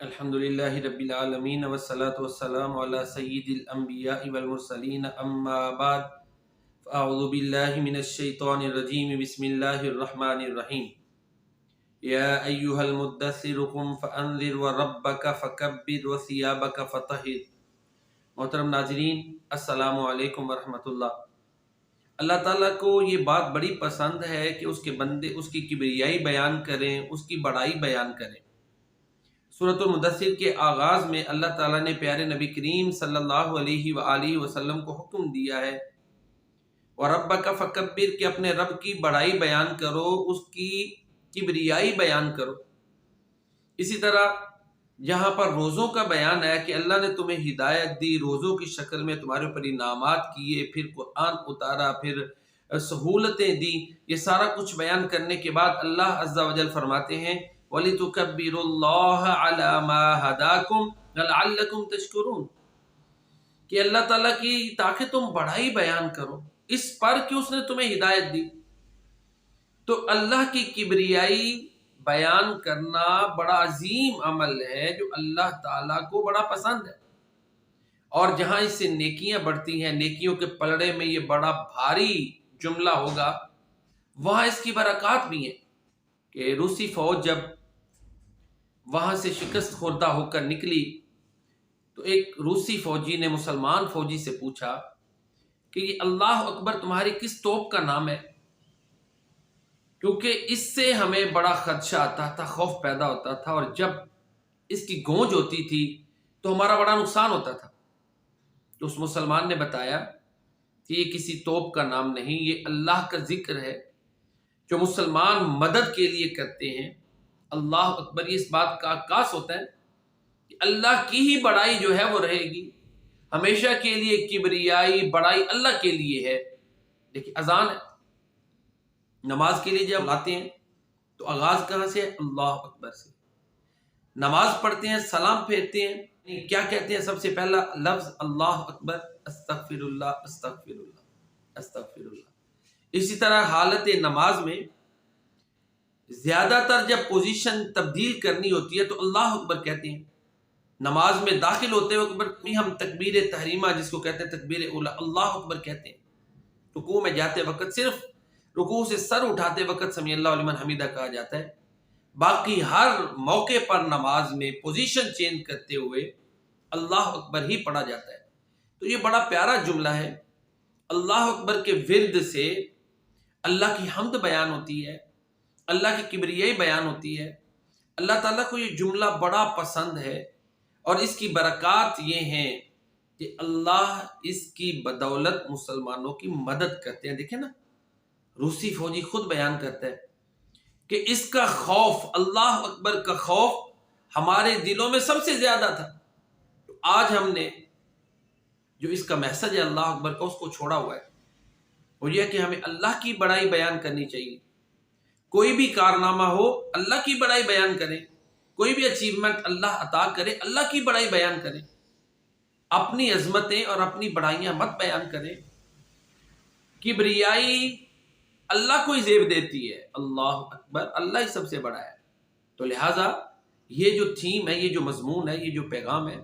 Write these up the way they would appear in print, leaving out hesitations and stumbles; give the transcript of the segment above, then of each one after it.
الحمدللہ رب العالمین والصلاة والسلام علی سید الانبیاء والمرسلین اما بعد فاعوذ باللہ من الشیطان الرجیم بسم اللہ الرحمن الرحیم یا ایہا المدثر قم فانذر وربک فکبر وثیابک فطہر۔ محترم ناظرین، السلام علیکم ورحمۃ اللہ۔ اللہ تعالیٰ کو یہ بات بڑی پسند ہے کہ اس کے بندے اس کی کبریائی بیان کریں، اس کی بڑائی بیان کریں۔ سورۃ المدثر کے آغاز میں اللہ تعالیٰ نے پیارے نبی کریم صلی اللہ علیہ وآلہ وسلم کو حکم دیا ہے وَرَبَّكَ فَكَبِّرْ، کہ اپنے رب کی بڑائی بیان کرو، اس کی کبریائی بیان کرو۔ اسی طرح جہاں پر روزوں کا بیان ہے کہ اللہ نے تمہیں ہدایت دی، روزوں کی شکل میں تمہارے اوپر انعامات کیے، پھر قرآن اتارا، پھر سہولتیں دی، یہ سارا کچھ بیان کرنے کے بعد اللہ عز و جل فرماتے ہیں وَلِتُكَبِّرُوا اللَّهَ عَلَى مَا هَدَاكُمْ لَعَلَّكُمْ تَشْكُرُونَ، کہ اللہ تعالیٰ کی تاکہ تم بڑائی بیان کرو اس پر کہ اس نے تمہیں ہدایت دی۔ تو اللہ کی کبریائی بیان کرنا بڑا عظیم عمل ہے جو اللہ تعالیٰ کو بڑا پسند ہے، اور جہاں اس سے نیکیاں بڑھتی ہیں، نیکیوں کے پلڑے میں یہ بڑا بھاری جملہ ہوگا، وہاں اس کی برکات بھی ہیں کہ روسی فوج جب وہاں سے شکست خوردہ ہو کر نکلی تو ایک روسی فوجی نے مسلمان فوجی سے پوچھا کہ یہ اللہ اکبر تمہاری کس توپ کا نام ہے، کیونکہ اس سے ہمیں بڑا خدشہ آتا تھا، خوف پیدا ہوتا تھا، اور جب اس کی گونج ہوتی تھی تو ہمارا بڑا نقصان ہوتا تھا۔ تو اس مسلمان نے بتایا کہ یہ کسی توپ کا نام نہیں، یہ اللہ کا ذکر ہے جو مسلمان مدد کے لیے کرتے ہیں۔ اللہ اکبر، یہ اس بات کا عکاس ہوتا ہے کہ اللہ کی ہی بڑائی جو ہے وہ رہے گی ہمیشہ کے لیے، کبریائی بڑائی اللہ کے لیے ہے۔ دیکھیں، اذان ہے، نماز کے لیے جب آتے ہیں تو آغاز کہاں سے ہے؟ اللہ اکبر سے۔ نماز پڑھتے ہیں، سلام پھیرتے ہیں، کیا کہتے ہیں؟ سب سے پہلا لفظ اللہ اکبر، استغفر اللہ استغفر اللہ استغفر اللہ۔ اسی طرح حالت نماز میں زیادہ تر جب پوزیشن تبدیل کرنی ہوتی ہے تو اللہ اکبر کہتے ہیں۔ نماز میں داخل ہوتے وقت ہم تکبیر تحریمہ جس کو کہتے ہیں تکبیر اولا، اللہ اکبر کہتے ہیں۔ رکوع میں جاتے وقت صرف رکوع سے سر اٹھاتے وقت سمیع اللہ لمن حمیدہ کہا جاتا ہے، باقی ہر موقع پر نماز میں پوزیشن چینج کرتے ہوئے اللہ اکبر ہی پڑھا جاتا ہے۔ تو یہ بڑا پیارا جملہ ہے۔ اللہ اکبر کے ورد سے اللہ کی حمد بیان ہوتی ہے، اللہ کی کبریائی بیان ہوتی ہے۔ اللہ تعالیٰ کو یہ جملہ بڑا پسند ہے، اور اس کی برکات یہ ہیں کہ اللہ اس کی بدولت مسلمانوں کی مدد کرتے ہیں۔ دیکھیں نا، روسی فوجی خود بیان کرتا ہے کہ اس کا خوف، اللہ اکبر کا خوف ہمارے دلوں میں سب سے زیادہ تھا۔ تو آج ہم نے جو اس کا میسج ہے اللہ اکبر کا، اس کو چھوڑا ہوا ہے۔ وہ یہ کہ ہمیں اللہ کی بڑائی بیان کرنی چاہیے۔ کوئی بھی کارنامہ ہو اللہ کی بڑائی بیان کریں، کوئی بھی اچیومنٹ اللہ عطا کرے اللہ کی بڑائی بیان کریں، اپنی عظمتیں اور اپنی بڑائیاں مت بیان کریں۔ کبریائی اللہ کو ہی زیب دیتی ہے، اللہ اکبر، اللہ ہی سب سے بڑا ہے۔ تو لہٰذا یہ جو تھیم ہے، یہ جو مضمون ہے، یہ جو پیغام ہے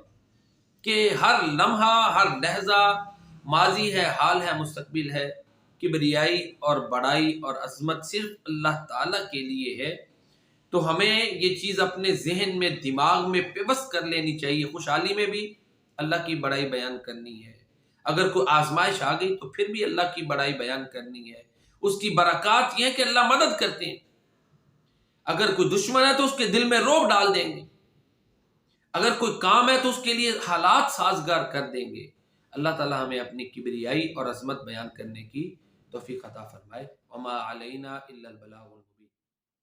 کہ ہر لمحہ، ہر لحظہ، ماضی ہے، حال ہے، مستقبل ہے، کبریائی اور بڑائی اور عظمت صرف اللہ تعالیٰ کے لیے ہے۔ تو ہمیں یہ چیز اپنے ذہن میں، دماغ میں پیوست کر لینی چاہیے۔ خوشحالی میں بھی اللہ کی بڑائی بیان کرنی ہے، اگر کوئی آزمائش آ گئی تو پھر بھی اللہ کی بڑائی بیان کرنی ہے۔ اس کی برکات یہ ہے کہ اللہ مدد کرتے ہیں۔ اگر کوئی دشمن ہے تو اس کے دل میں رعب ڈال دیں گے، اگر کوئی کام ہے تو اس کے لیے حالات سازگار کر دیں گے۔ اللہ تعالیٰ ہمیں اپنی کبریائی اور عظمت بیان کرنے کی توفیق عطا فرمائے۔ وما علینا الا البلاغ۔